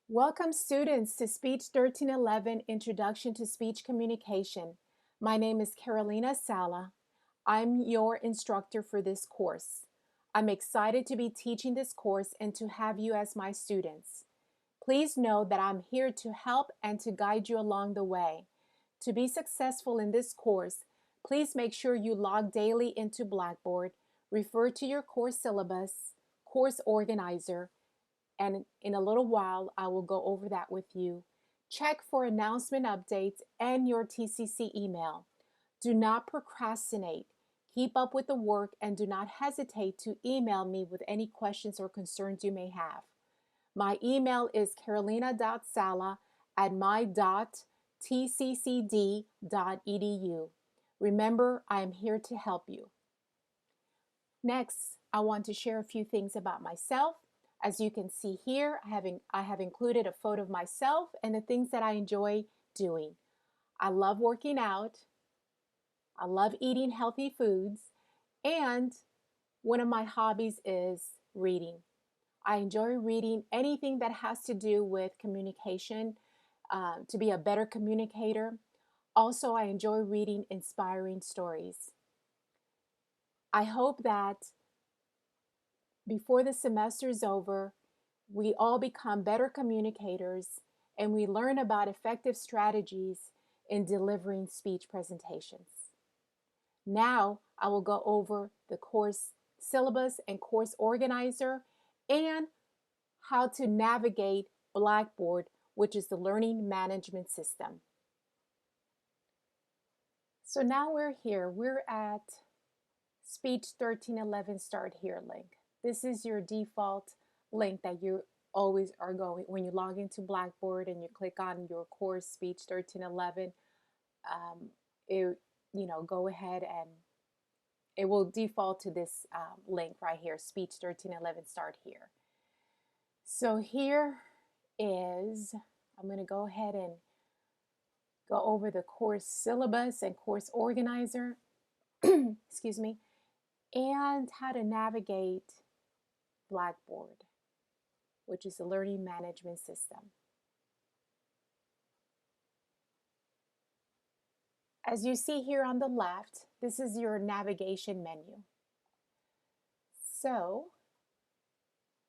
Welcome students to Speech 1311 Introduction to Speech Communication. My name is Carolina Saleh. I'm your instructor for this course. I'm excited to be teaching this course and to have you as my students. Please know that I'm here to help and to guide you along the way. To be successful in this course, please make sure you log daily into Blackboard, refer to your course syllabus, course organizer, and in a little while, I will go over that with you. Check for announcement updates and your TCC email. Do not procrastinate. Keep up with the work and do not hesitate to email me with any questions or concerns you may have. My email is carolina.sala@my.tccd.edu. Remember, I am here to help you. Next, I want to share a few things about myself. As you can see here, I have included a photo of myself and the things that I enjoy doing. I love working out, I love eating healthy foods, and one of my hobbies is reading. I enjoy reading anything that has to do with communication, to be a better communicator. Also, I enjoy reading inspiring stories. I hope that before the semester is over, we all become better communicators and we learn about effective strategies in delivering speech presentations. Now, I will go over the course syllabus and course organizer and how to navigate Blackboard, which is the learning management system. So now we're here. We're at Speech 1311 Start Here link. This is your default link that you always are going when you log into Blackboard and you click on your course Speech 1311. Go ahead and it will default to this link right here, Speech 1311 Start Here. So here is, I'm going to go ahead and go over the course syllabus and course organizer, excuse me, and how to navigate Blackboard, which is the learning management system. As you see here on the left, this is your navigation menu. So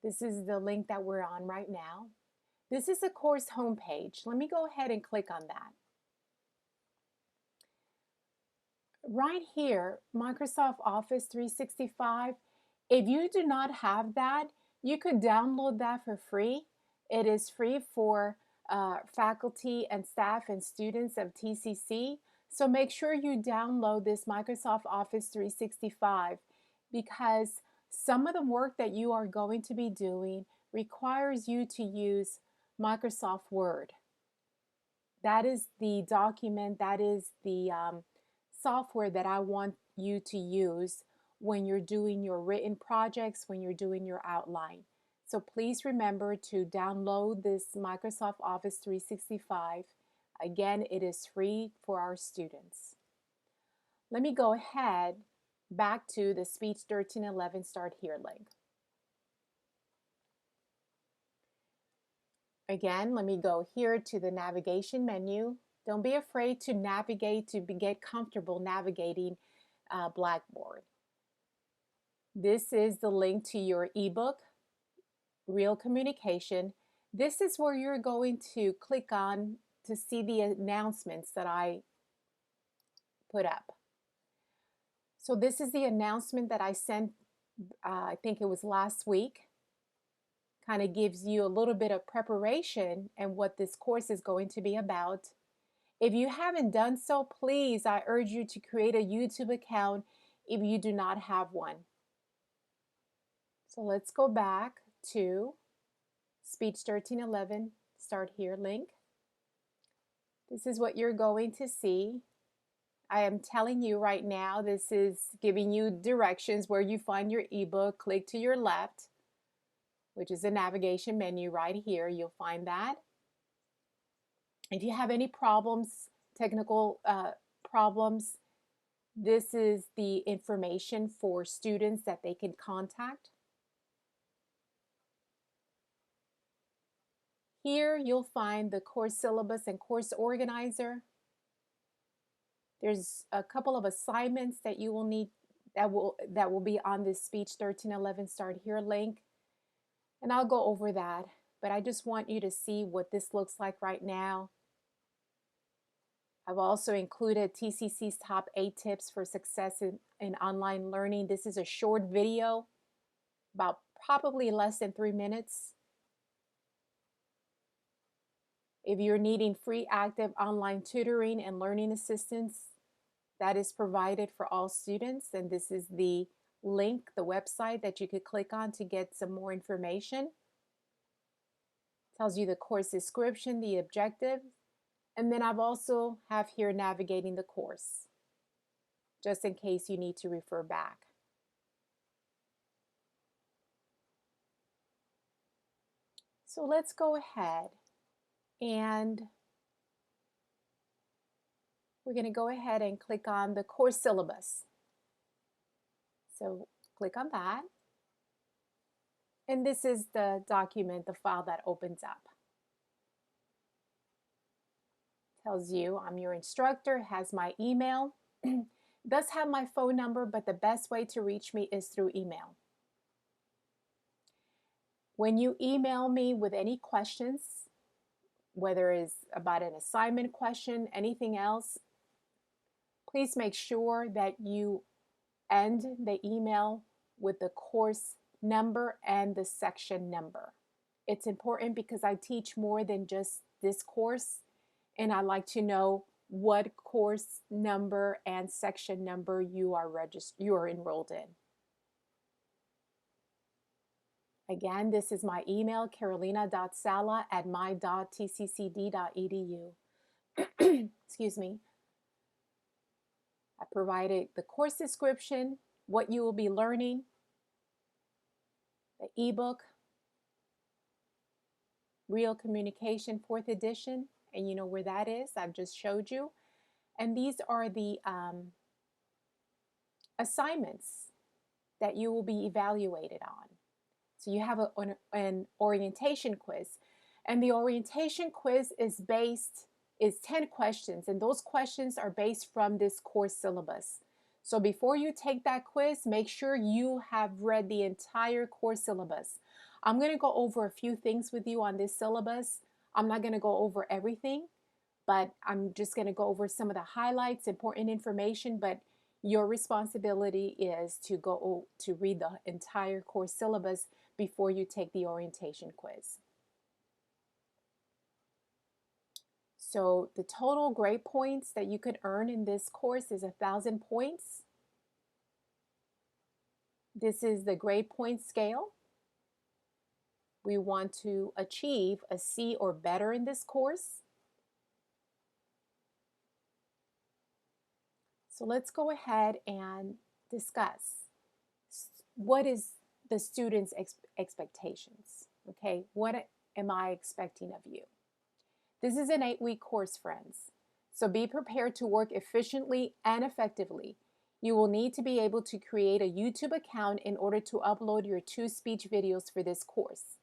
this is the link that we're on right now. This is the course homepage. Let me go ahead and click on that. Right here, Microsoft Office 365. If you do not have that, you could download that for free. It is free for faculty and staff and students of TCC. So make sure you download this Microsoft Office 365 because some of the work that you are going to be doing requires you to use Microsoft Word. That is the document, that is the software that I want you to use when you're doing your written projects, when you're doing your outline. So please remember to download this Microsoft Office 365. Again, it is free for our students. Let me go ahead back to the Speech 1311 Start Here link. Again, let me go here to the navigation menu. Don't be afraid to navigate, to get comfortable navigating Blackboard. This is the link to your ebook, Real Communication. This is where you're going to click on to see the announcements that I put up. So this is the announcement that I sent, I think it was last week. Kind of gives you a little bit of preparation and what this course is going to be about. If you haven't done so, please, I urge you to create a YouTube account if you do not have one. So let's go back to Speech 1311, Start Here link. This is what you're going to see. I am telling you right now, this is giving you directions where you find your ebook. Click to your left, which is the navigation menu right here. You'll find that. If you have any problems, technical problems, this is the information for students that they can contact. Here you'll find the course syllabus and course organizer. There's a couple of assignments that you will need that will be on this Speech 1311 Start Here link. And I'll go over that, but I just want you to see what this looks like right now. I've also included TCC's top 8 tips for success in online learning. This is a short video, about probably less than 3 minutes. If you're needing free active online tutoring and learning assistance, that is provided for all students. And this is the link, the website that you could click on to get some more information. Tells you the course description, the objective, and then I've also have here navigating the course, just in case you need to refer back. So let's go ahead and we're going to go ahead and click on the course syllabus. So click on that. And this is the document, the file that opens up. Tells you I'm your instructor, has my email, does have my phone number, but the best way to reach me is through email. When you email me with any questions, whether it's about an assignment question, anything else, please make sure that you end the email with the course number and the section number. It's important because I teach more than just this course, and I like to know what course number and section number you are enrolled in. Again, this is my email, carolina.saleh@my.tccd.edu. Excuse me. I provided the course description, what you will be learning, the ebook, Real Communication 4th edition, and you know where that is. I've just showed you. And these are the assignments that you will be evaluated on. So you have an orientation quiz, and the orientation quiz is 10 questions, and those questions are based from this course syllabus. So before you take that quiz, make sure you have read the entire course syllabus. I'm going to go over a few things with you on this syllabus. I'm not going to go over everything, but I'm just going to go over some of the highlights, important information, but your responsibility is to go to read the entire course syllabus before you take the orientation quiz. So the total grade points that you could earn in this course is 1,000 points. This is the grade point scale. We want to achieve a C or better in this course. So let's go ahead and discuss what is the student's expectations. Okay, what am I expecting of you? This is an 8-week course, friends. So be prepared to work efficiently and effectively. You will need to be able to create a YouTube account in order to upload your 2 speech videos for this course.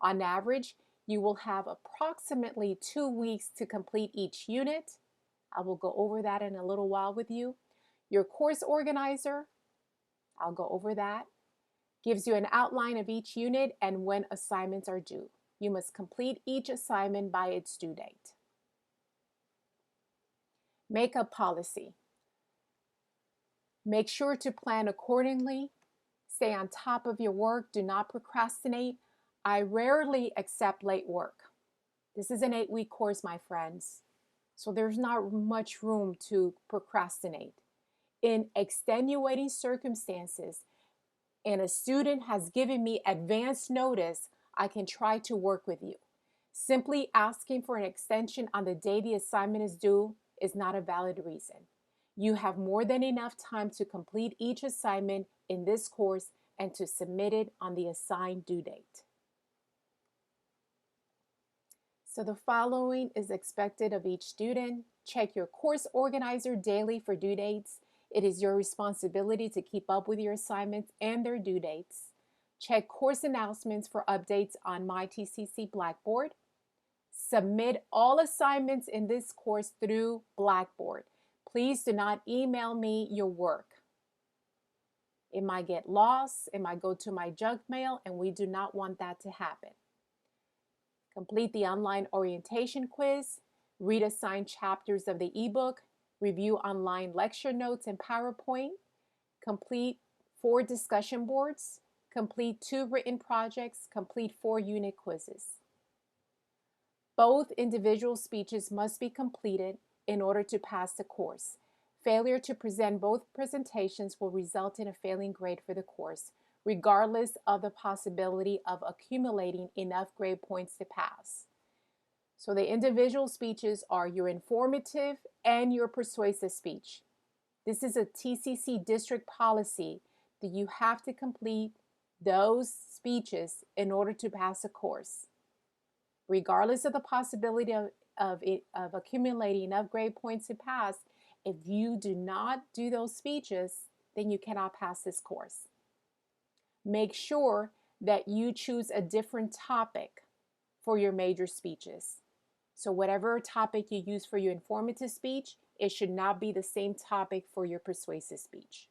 On average, you will have approximately 2 weeks to complete each unit. I will go over that in a little while with you. Your course organizer, I'll go over that, gives you an outline of each unit and when assignments are due. You must complete each assignment by its due date. Makeup policy. Make sure to plan accordingly. Stay on top of your work. Do not procrastinate. I rarely accept late work. This is an 8-week course, my friends. So there's not much room to procrastinate. In extenuating circumstances, and a student has given me advance notice, I can try to work with you. Simply asking for an extension on the day the assignment is due is not a valid reason. You have more than enough time to complete each assignment in this course and to submit it on the assigned due date. So the following is expected of each student. Check your course organizer daily for due dates. It is your responsibility to keep up with your assignments and their due dates. Check course announcements for updates on My TCC Blackboard. Submit all assignments in this course through Blackboard. Please do not email me your work. It might get lost, it might go to my junk mail, and we do not want that to happen. Complete the online orientation quiz, read assigned chapters of the ebook, review online lecture notes and PowerPoint, complete 4 discussion boards, complete 2 written projects, complete 4 unit quizzes. Both individual speeches must be completed in order to pass the course. Failure to present both presentations will result in a failing grade for the course, regardless of the possibility of accumulating enough grade points to pass. So the individual speeches are your informative and your persuasive speech. This is a TCC district policy that you have to complete those speeches in order to pass a course. Regardless of the possibility of accumulating enough grade points to pass, if you do not do those speeches, then you cannot pass this course. Make sure that you choose a different topic for your major speeches. So whatever topic you use for your informative speech, it should not be the same topic for your persuasive speech.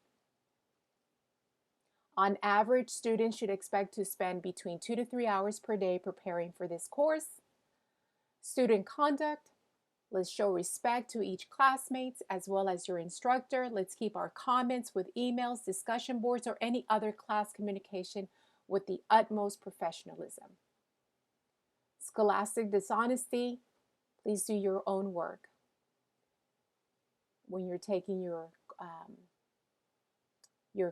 On average, students should expect to spend between 2 to 3 hours per day preparing for this course. Student conduct. Let's show respect to each classmates as well as your instructor. Let's keep our comments with emails, discussion boards, or any other class communication with the utmost professionalism. Scholastic dishonesty. Please do your own work. When you're taking your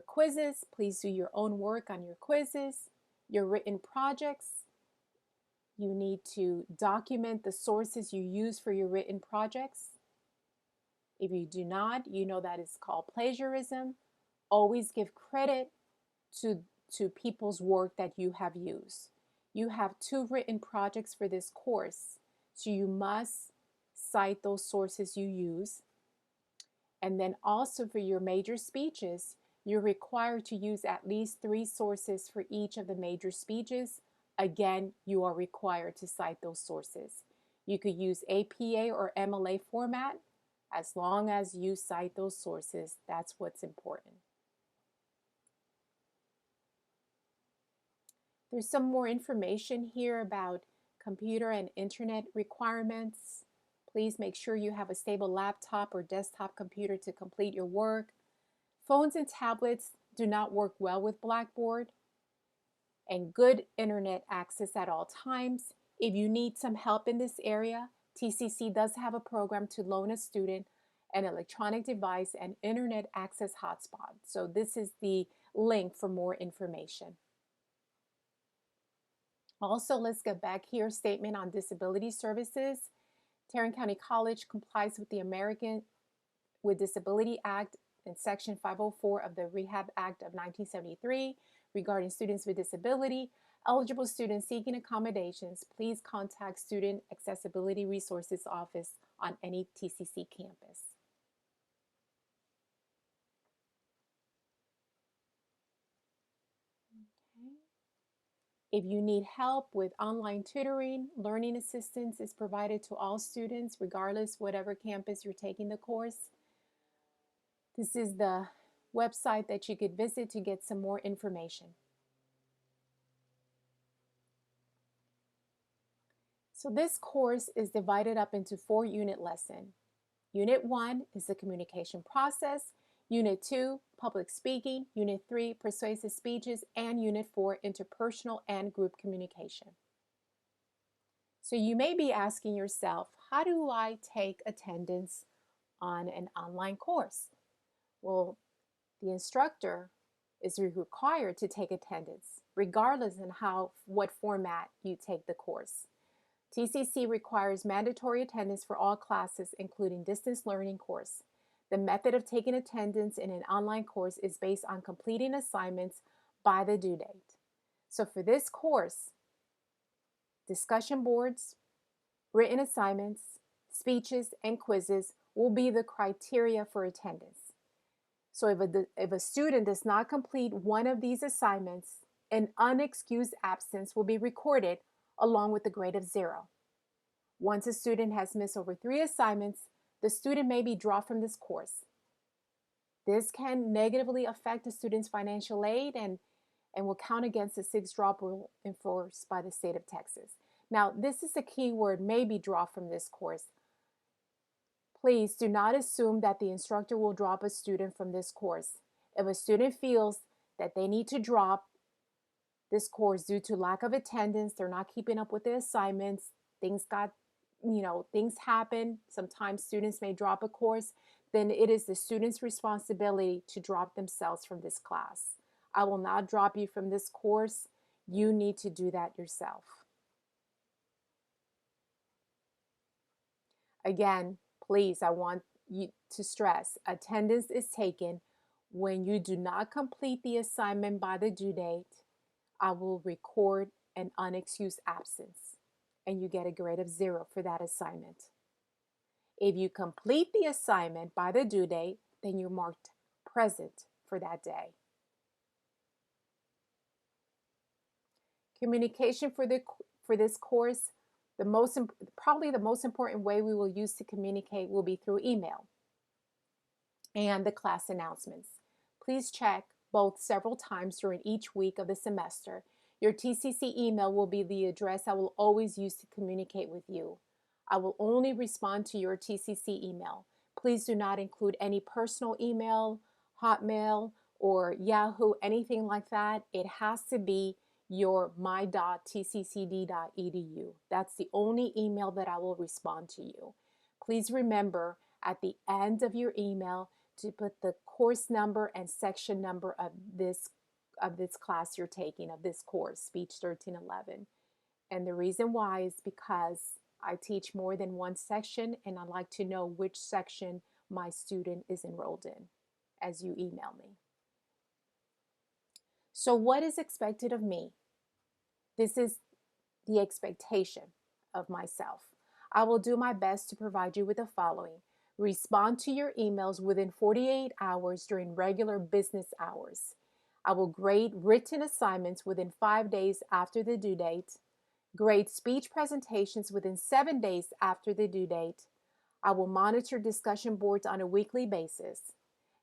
quizzes, please do your own work on your quizzes. Your written projects, you need to document the sources you use for your written projects. If you do not, you know that is called plagiarism. Always give credit to people's work that you have used. You have 2 written projects for this course, so you must cite those sources you use. And then also for your major speeches, you're required to use at least 3 sources for each of the major speeches. Again, you are required to cite those sources. You could use APA or MLA format. As long as you cite those sources, that's what's important. There's some more information here about computer and internet requirements. Please make sure you have a stable laptop or desktop computer to complete your work. Phones and tablets do not work well with Blackboard. And good internet access at all times. If you need some help in this area, TCC does have a program to loan a student an electronic device and internet access hotspot. So this is the link for more information. Also, let's get back here, statement on disability services. Tarrant County College complies with the American with Disability Act and Section 504 of the Rehab Act of 1973 regarding students with disability. Eligible students seeking accommodations, please contact Student Accessibility Resources Office on any TCC campus. If you need help with online tutoring, learning assistance is provided to all students, regardless whatever campus you're taking the course. This is the website that you could visit to get some more information. So this course is divided up into 4 unit lessons. Unit 1 is the communication process. Unit 2, public speaking. Unit 3, persuasive speeches. And Unit 4, interpersonal and group communication. So you may be asking yourself, how do I take attendance on an online course? Well, the instructor is required to take attendance, regardless of what format you take the course. TCC requires mandatory attendance for all classes, including distance learning course. The method of taking attendance in an online course is based on completing assignments by the due date. So for this course, discussion boards, written assignments, speeches, and quizzes will be the criteria for attendance. So if a student does not complete one of these assignments, an unexcused absence will be recorded along with the grade of 0. Once a student has missed over 3 assignments, the student may be dropped from this course. This can negatively affect the student's financial aid and will count against the 6 drop rule enforced by the state of Texas. Now, this is a key word, may be dropped from this course. Please do not assume that the instructor will drop a student from this course. If a student feels that they need to drop this course due to lack of attendance, they're not keeping up with the assignments, things happen, sometimes students may drop a course, then it is the student's responsibility to drop themselves from this class. I will not drop you from this course. You need to do that yourself. Again, please, I want you to stress, attendance is taken when you do not complete the assignment by the due date. I will record an unexcused absence and you get a grade of 0 for that assignment. If you complete the assignment by the due date, then you're marked present for that day. Communication for this course, probably the most important way we will use to communicate will be through email and the class announcements. Please check both several times during each week of the semester. Your TCC email will be the address I will always use to communicate with you. I will only respond to your TCC email. Please do not include any personal email, Hotmail, or Yahoo, anything like that. It has to be your my.tccd.edu. That's the only email that I will respond to you. Please remember at the end of your email to put the course number and section number of this class you're taking, of this course, Speech 1311. And the reason why is because I teach more than one section and I like to know which section my student is enrolled in as you email me. So what is expected of me? This is the expectation of myself. I will do my best to provide you with the following. Respond to your emails within 48 hours during regular business hours. I will grade written assignments within 5 days after the due date. Grade speech presentations within 7 days after the due date. I will monitor discussion boards on a weekly basis.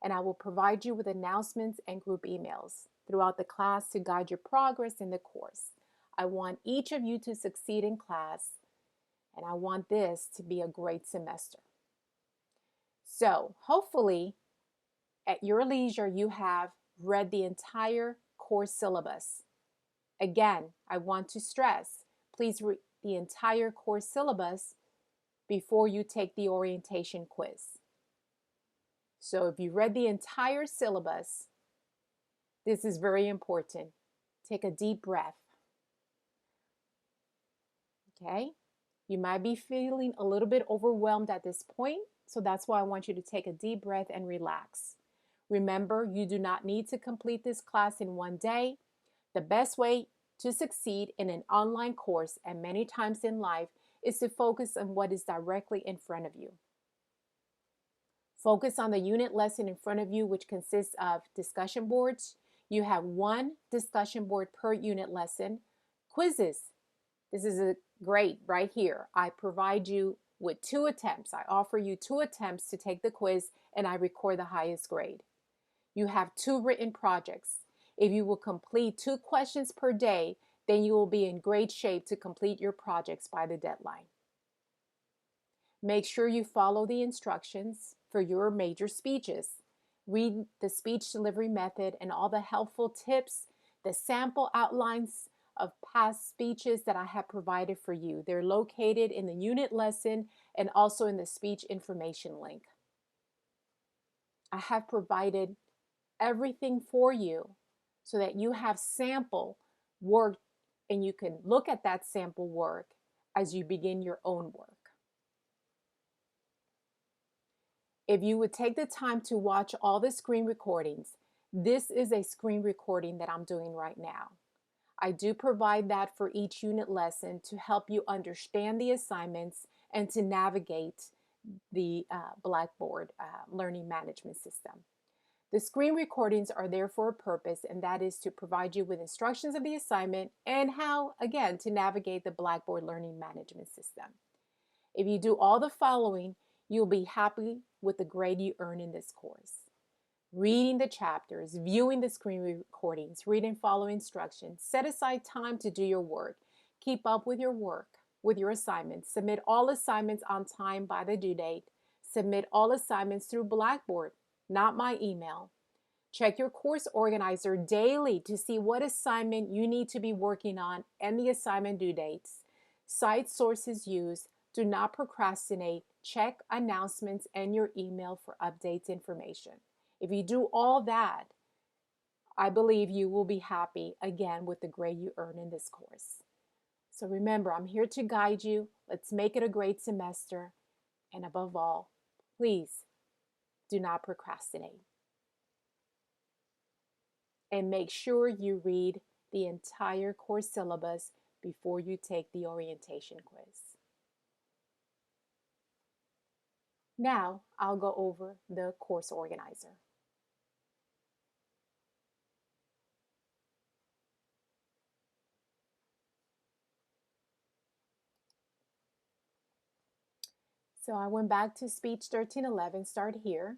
And I will provide you with announcements and group emails throughout the class to guide your progress in the course. I want each of you to succeed in class, and I want this to be a great semester. So hopefully, at your leisure, you have read the entire course syllabus. Again, I want to stress, please read the entire course syllabus before you take the orientation quiz. So if you read the entire syllabus, this is very important. Take a deep breath. Okay? You might be feeling a little bit overwhelmed at this point, so that's why I want you to take a deep breath and relax. Remember, you do not need to complete this class in one day. The best way to succeed in an online course and many times in life is to focus on what is directly in front of you. Focus on the unit lesson in front of you, which consists of discussion boards. You have one discussion board per unit lesson. Quizzes. This is great right here. I provide you with 2 attempts. I offer you 2 attempts to take the quiz and I record the highest grade. You have 2 written projects. If you will complete 2 questions per day, then you will be in great shape to complete your projects by the deadline. Make sure you follow the instructions for your major speeches. Read the speech delivery method and all the helpful tips, the sample outlines of past speeches that I have provided for you. They're located in the unit lesson and also in the speech information link. I have provided everything for you so that you have sample work and you can look at that sample work as you begin your own work. If you would take the time to watch all the screen recordings, this is a screen recording that I'm doing right now. I do provide that for each unit lesson to help you understand the assignments and to navigate the Blackboard learning management system. The screen recordings are there for a purpose, and that is to provide you with instructions of the assignment and how, again, to navigate the Blackboard learning management system. If you do all the following, you'll be happy with the grade you earn in this course. Reading the chapters, viewing the screen recordings, read and follow instructions, set aside time to do your work, keep up with your work, with your assignments, submit all assignments on time by the due date, submit all assignments through Blackboard, not my email. Check your course organizer daily to see what assignment you need to be working on and the assignment due dates. Cite sources used. Do not procrastinate. Check announcements and your email for updates information. If you do all that, I believe you will be happy again with the grade you earn in this course. So remember, I'm here to guide you. Let's make it a great semester. And above all, please do not procrastinate. And make sure you read the entire course syllabus before you take the orientation quiz. Now, I'll go over the course organizer. So I went back to speech 1311, start here.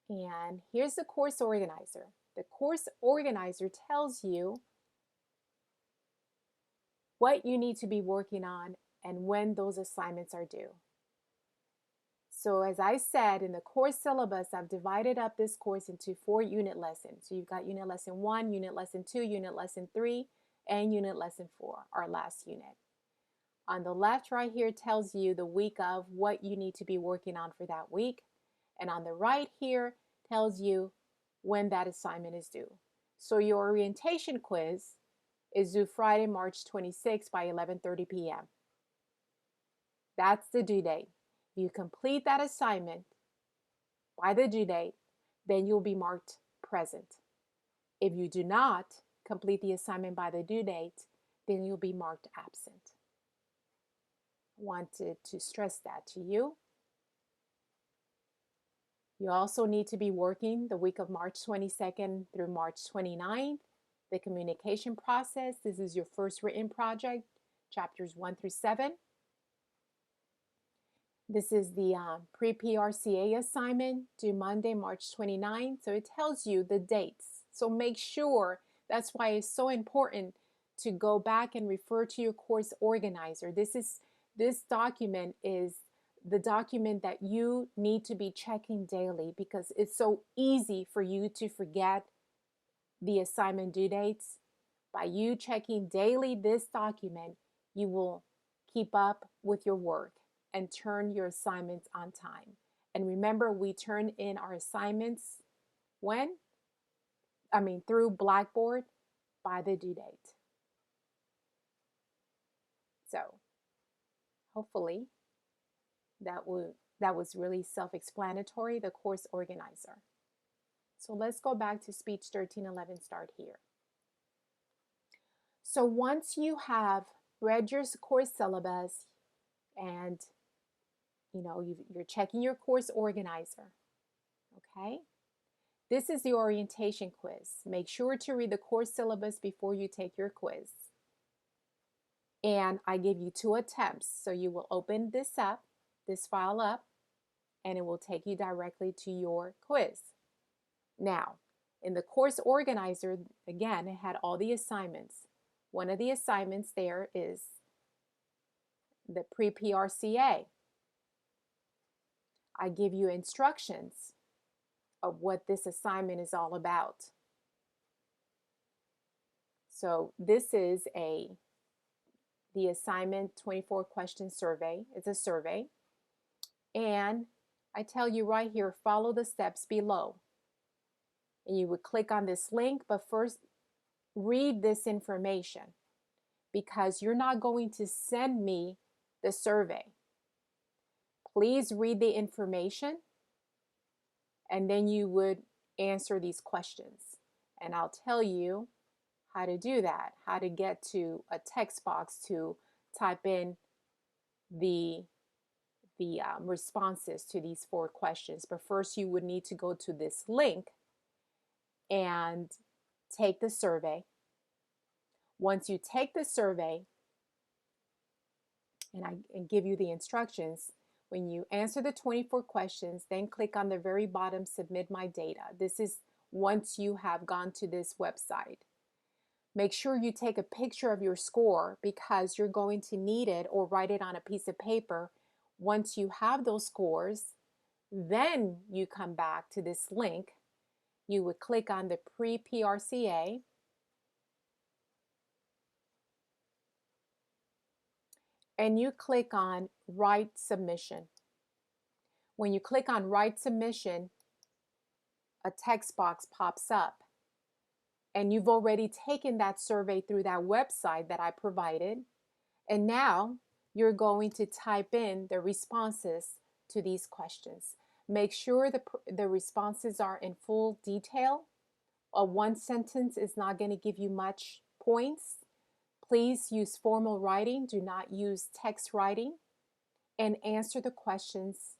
And here's the course organizer. The course organizer tells you what you need to be working on and when those assignments are due. So as I said, in the course syllabus, I've divided up this course into 4 unit lessons. So you've got unit lesson 1, unit lesson 2, unit lesson 3, and unit lesson 4, our last unit. On the left right here tells you the week of what you need to be working on for that week. And on the right here tells you when that assignment is due. So your orientation quiz is due Friday, March 26th by 11:30 p.m. That's the due date. If you complete that assignment by the due date, then you'll be marked present. If you do not complete the assignment by the due date, then you'll be marked absent. I wanted to stress that to you. You also need to be working the week of March 22nd through March 29th. The communication process, this is your first written project, chapters 1 through 7. This is the pre-PRCA assignment due Monday, March 29th. So it tells you the dates. So make sure, that's why it's so important to go back and refer to your course organizer. This document is the document that you need to be checking daily because it's so easy for you to forget the assignment due dates. By you checking daily this document, you will keep up with your work and turn your assignments on time. And remember, we turn in our assignments through Blackboard by the due date. So hopefully that was really self-explanatory, the course organizer. So let's go back to speech 1311, start here. So once you have read your course syllabus and you're checking your course organizer, okay? This is the orientation quiz. Make sure to read the course syllabus before you take your quiz. And I give you 2 attempts. So you will open this file up, and it will take you directly to your quiz. Now, in the course organizer, again, it had all the assignments. One of the assignments there is the pre-PRCA. I give you instructions of what this assignment is all about. So this is the assignment 24 question survey. It's a survey. And I tell you right here, follow the steps below. And you would click on this link, but first read this information because you're not going to send me the survey. Please read the information and then you would answer these questions. And I'll tell you how to do that, how to get to a text box to type in the responses to these 4 questions. But first you would need to go to this link and take the survey. Once you take the survey, and I give you the instructions, when you answer the 24 questions, then click on the very bottom, submit my data. This is once you have gone to this website. Make sure you take a picture of your score because you're going to need it, or write it on a piece of paper. Once you have those scores, then you come back to this link. You would click on the pre-PRCA, and you click on Write Submission. When you click on Write Submission, a text box pops up, and you've already taken that survey through that website that I provided, and now you're going to type in the responses to these questions. Make sure the responses are in full detail. A one sentence is not going to give you much points. Please use formal writing. Do not use text writing. And answer the questions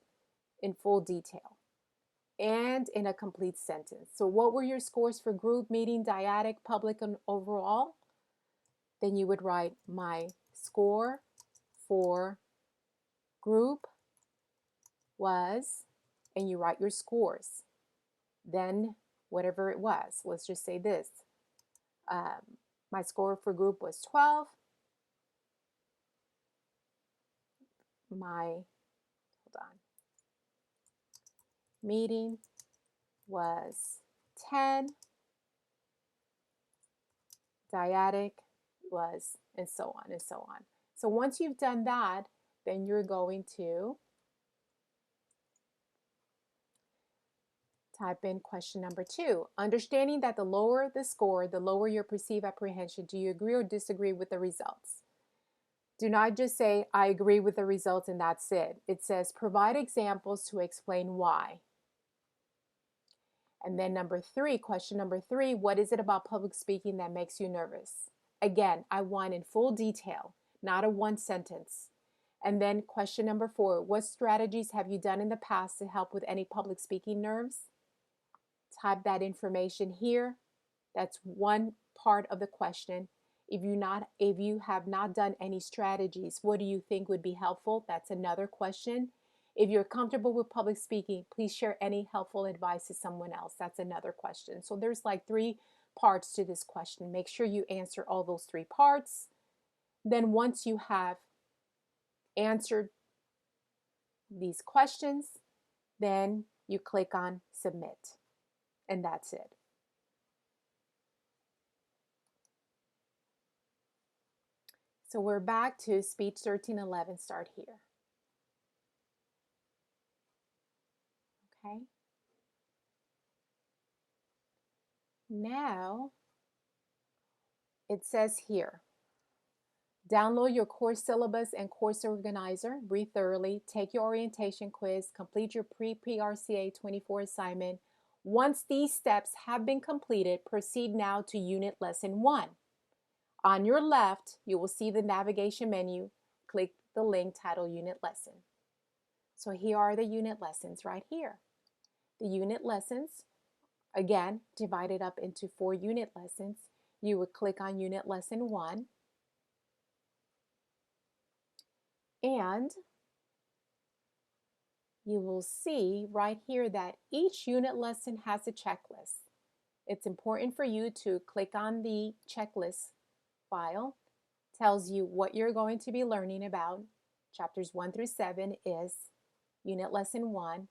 in full detail and in a complete sentence. So what were your scores for group, meeting, dyadic, public, and overall? Then you would write my score for group was, and you write your scores. Then whatever it was, let's just say this. My score for group was 12. My meeting was 10. Dyadic was, and so on and so on. So once you've done that, then you're going to type in question number 2. Understanding that the lower the score, the lower your perceived apprehension. Do you agree or disagree with the results? Do not just say, I agree with the results and that's it. It says, provide examples to explain why. And then question number 3, what is it about public speaking that makes you nervous? Again, I want in full detail, not a one sentence. And then question number 4, what strategies have you done in the past to help with any public speaking nerves? Type that information here. That's one part of the question. If you have not done any strategies, what do you think would be helpful? That's another question. If you're comfortable with public speaking, please share any helpful advice to someone else. That's another question. So there's like 3 parts to this question. Make sure you answer all those 3 parts. Then once you have answered these questions, then you click on submit, and that's it. So we're back to speech 1311, start here. Okay. Now, it says here, download your course syllabus and course organizer, breathe thoroughly, take your orientation quiz, complete your pre-PRCA 24 assignment. Once these steps have been completed, proceed now to unit lesson 1. On your left, you will see the navigation menu. Click the link titled Unit Lesson. So here are the unit lessons right here. The unit lessons, again, divided up into 4 unit lessons. You would click on Unit Lesson 1. And you will see right here that each unit lesson has a checklist. It's important for you to click on the checklist file. Tells you what you're going to be learning about. Chapters 1 through 7 is Unit Lesson 1.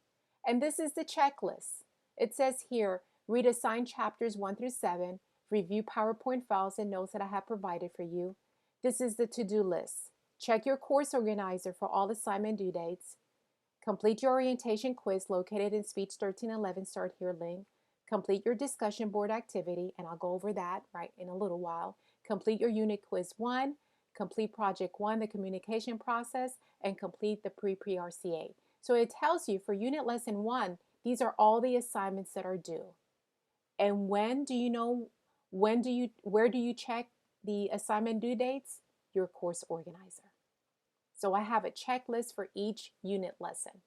And this is the checklist. It says here, read assigned chapters 1 through 7, review PowerPoint files and notes that I have provided for you. This is the to-do list. Check your course organizer for all assignment due dates. Complete your orientation quiz located in Speech 1311 Start Here link. Complete your discussion board activity, and I'll go over that right in a little while. Complete your unit quiz 1, complete project 1, the communication process, and complete the pre-PRCA. So it tells you for unit lesson 1, these are all the assignments that are due. And when do you know, where do you check the assignment due dates? Your course organizer. So I have a checklist for each unit lesson.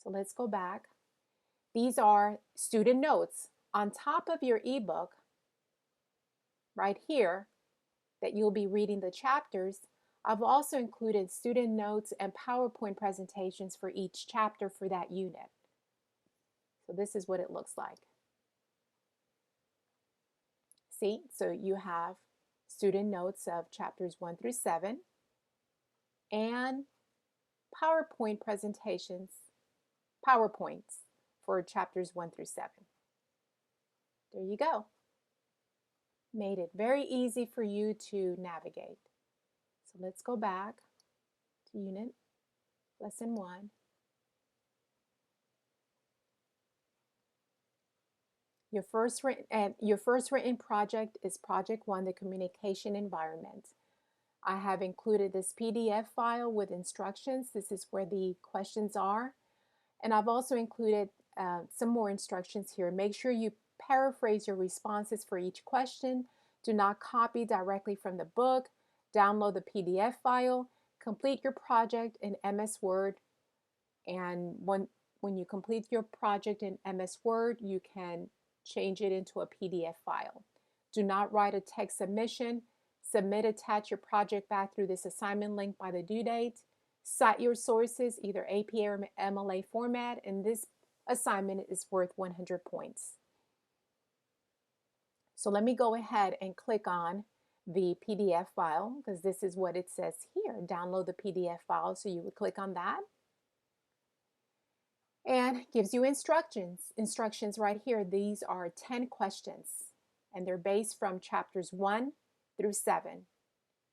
So let's go back. These are student notes. On top of your ebook, right here, that you'll be reading the chapters, I've also included student notes and PowerPoint presentations for each chapter for that unit. So this is what it looks like. See, so you have student notes of chapters 1 through 7 and PowerPoint presentations, PowerPoints for chapters 1 through 7. There you go. Made it very easy for you to navigate. So let's go back to unit lesson 1. Your first written project is project 1, the communication environment. I have included this PDF file with instructions. This is where the questions are. And I've also included some more instructions here. Make sure you paraphrase your responses for each question. Do not copy directly from the book. Download the PDF file. Complete your project in MS Word. And when you complete your project in MS Word, you can change it into a PDF file. Do not write a text submission. Attach your project back through this assignment link by the due date. Cite your sources, either APA or MLA format, and this assignment is worth 100 points. So let me go ahead and click on the PDF file because this is what it says here. Download the PDF file, so you would click on that. And gives you instructions right here. These are 10 questions, and they're based from chapters 1 through 7.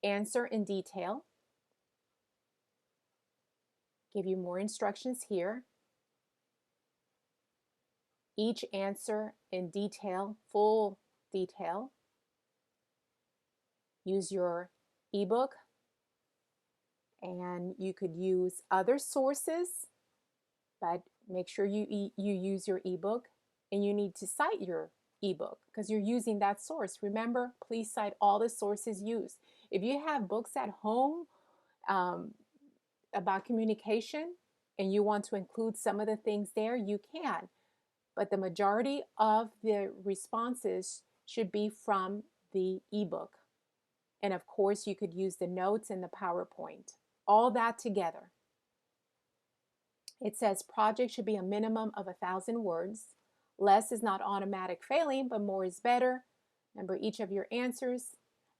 Answer in detail. Give you more instructions here. Each answer in detail, full detail. Use your ebook, and you could use other sources, but make sure you use your ebook, and you need to cite your ebook because you're using that source. Remember, please cite all the sources used. If you have books at home about communication and you want to include some of the things there, you can. But the majority of the responses should be from the ebook. And of course, you could use the notes and the PowerPoint. All that together. It says project should be a minimum of 1,000 words. Less is not automatic failing, but more is better. Remember each of your answers.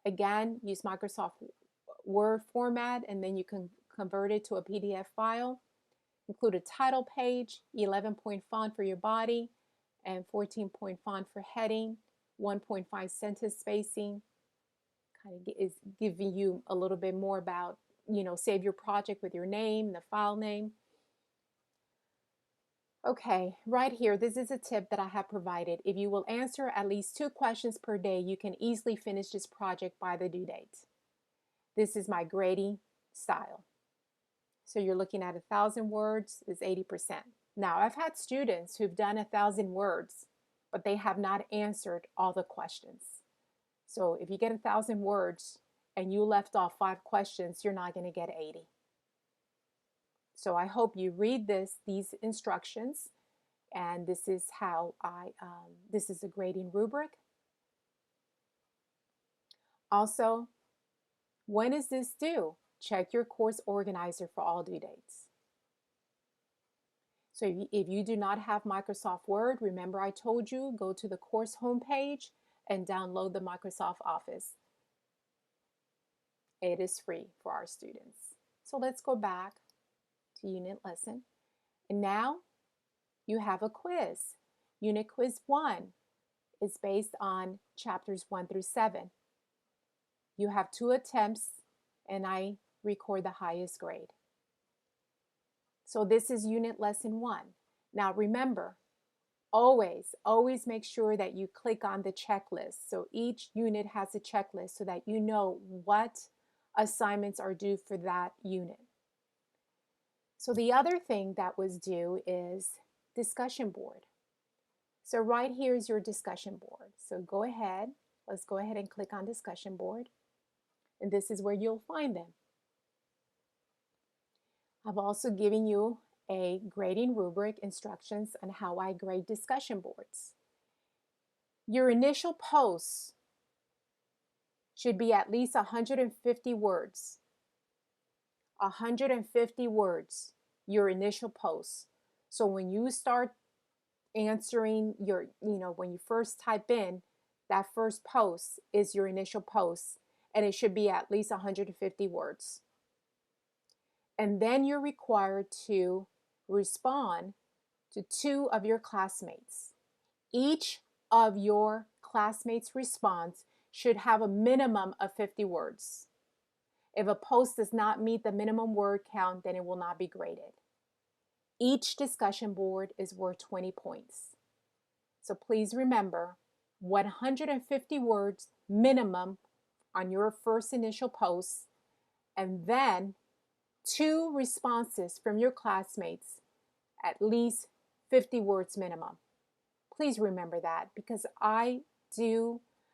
Again, use Microsoft Word format, and then you can convert it to a PDF file. Include a title page, 11-point font for your body, and 14-point font for heading, 1.5 sentence spacing. Kind of is giving you a little bit more about, save your project with your name, the file name. Okay, right here, this is a tip that I have provided. If you will answer at least 2 questions per day, you can easily finish this project by the due date. This is my grading style. So you're looking at 1,000 words is 80%. Now, I've had students who've done 1,000 words, but they have not answered all the questions. So if you get 1,000 words and you left off 5 questions, you're not going to get 80. So I hope you read these instructions, and this is how this is a grading rubric. Also, when is this due? Check your course organizer for all due dates. So if you do not have Microsoft Word, remember I told you, go to the course homepage and download the Microsoft Office. It is free for our students. So let's go back to unit lesson. And now you have a quiz. Unit quiz 1 is based on chapters 1 through 7. You have 2 attempts, and I record the highest grade. So this is unit lesson 1. Now remember, always make sure that you click on the checklist. So each unit has a checklist so that you know what assignments are due for that unit. So the other thing that was due is discussion board. So right here is your discussion board. So let's go ahead and click on discussion board. And this is where you'll find them. I've also given you a grading rubric instructions on how I grade discussion boards. Your initial posts should be at least 150 words. 150 words, your initial post. So when you start answering your, when you first type in, that first post is your initial post, and it should be at least 150 words. And then you're required to respond to 2 of your classmates. Each of your classmates' response should have a minimum of 50 words. If a post does not meet the minimum word count, then it will not be graded. Each discussion board is worth 20 points. So please remember, 150 words minimum on your first initial post, and then 2 responses from your classmates, at least 50 words minimum. Please remember that, because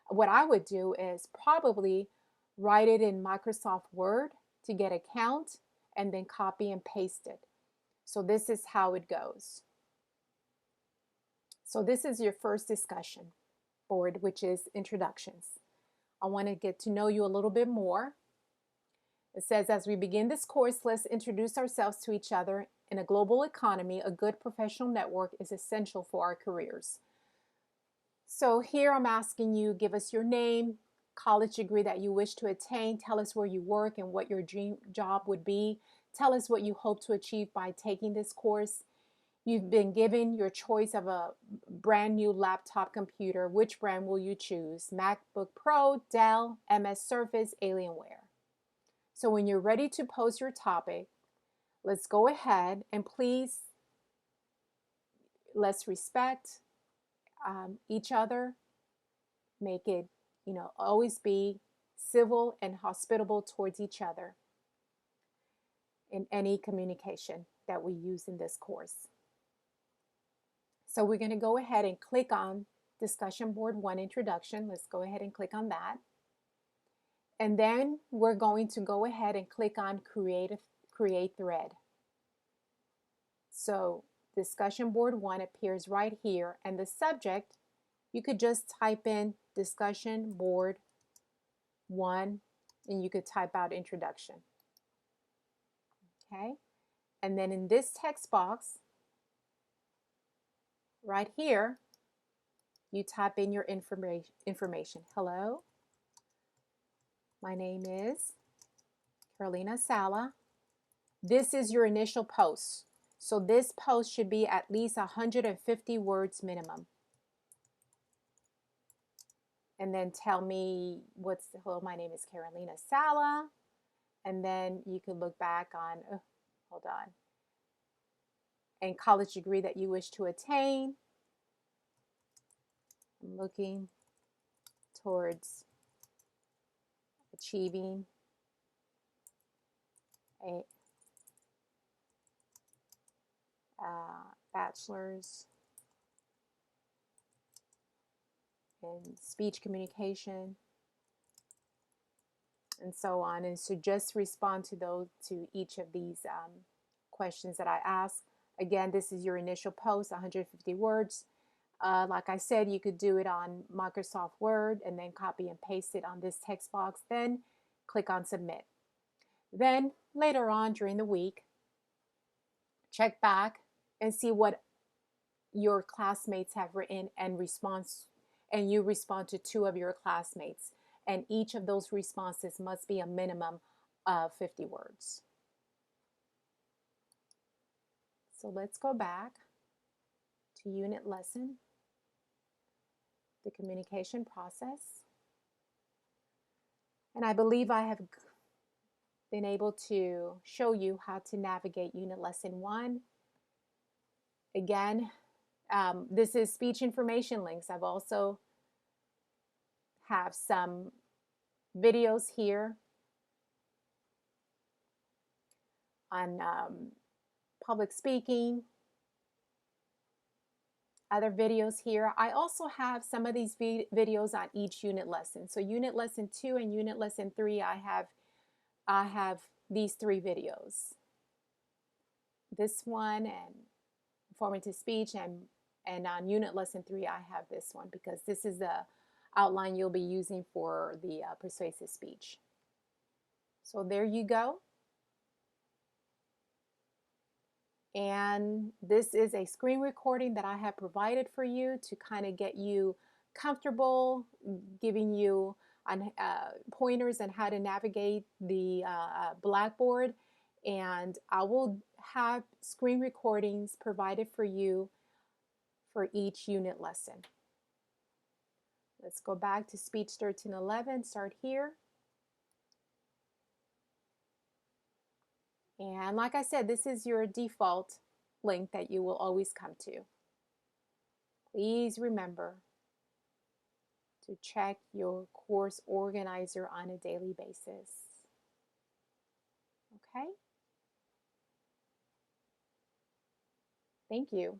what I would do is probably write it in Microsoft Word to get a count and then copy and paste it. So this is how it goes. So this is your first discussion board, which is introductions. I want to get to know you a little bit more. It says, as we begin this course, let's introduce ourselves to each other. In a global economy, a good professional network is essential for our careers. So here I'm asking you, give us your name, college degree that you wish to attain, tell us where you work and what your dream job would be, tell us what you hope to achieve by taking this course. You've been given your choice of a brand new laptop computer. Which brand will you choose? MacBook Pro, Dell, MS Surface, Alienware. So when you're ready to post your topic, let's go ahead and please, let's respect each other. Make it, always be civil and hospitable towards each other in any communication that we use in this course. So we're going to go ahead and click on Discussion Board 1 Introduction. Let's go ahead and click on that. And then we're going to go ahead and click on Create Thread. So Discussion Board 1 appears right here, and the subject, you could just type in Discussion Board 1 and you could type out Introduction. Okay, and then in this text box right here, you type in your information. Hello, my name is Carolina Saleh. This is your initial post. So this post should be at least 150 words minimum. And then tell me hello, my name is Carolina Saleh. And then you could look back on, hold on, and college degree that you wish to attain. I'm looking towards achieving a bachelor's in speech communication, and so on. And so just respond to each of these questions that I ask. Again, this is your initial post, 150 words. Like I said, you could do it on Microsoft Word and then copy and paste it on this text box, then click on Submit. Then later on during the week, check back and see what your classmates have written and you respond to 2 of your classmates. And each of those responses must be a minimum of 50 words. So let's go back to unit lesson, the communication process. And I believe I have been able to show you how to navigate unit lesson 1. Again, this is speech information links. I've also have some videos here on public speaking, other videos here. I also have some of these videos on each unit lesson. So unit lesson 2 and unit lesson 3, I have these 3 videos. This one and informative speech, and on unit lesson 3 I have this one, because this is outline you'll be using for the persuasive speech. So there you go. And this is a screen recording that I have provided for you to kind of get you comfortable, giving you pointers on how to navigate the Blackboard. And I will have screen recordings provided for you for each unit lesson. Let's go back to Speech 1311, start here. And like I said, this is your default link that you will always come to. Please remember to check your course organizer on a daily basis. Okay? Thank you.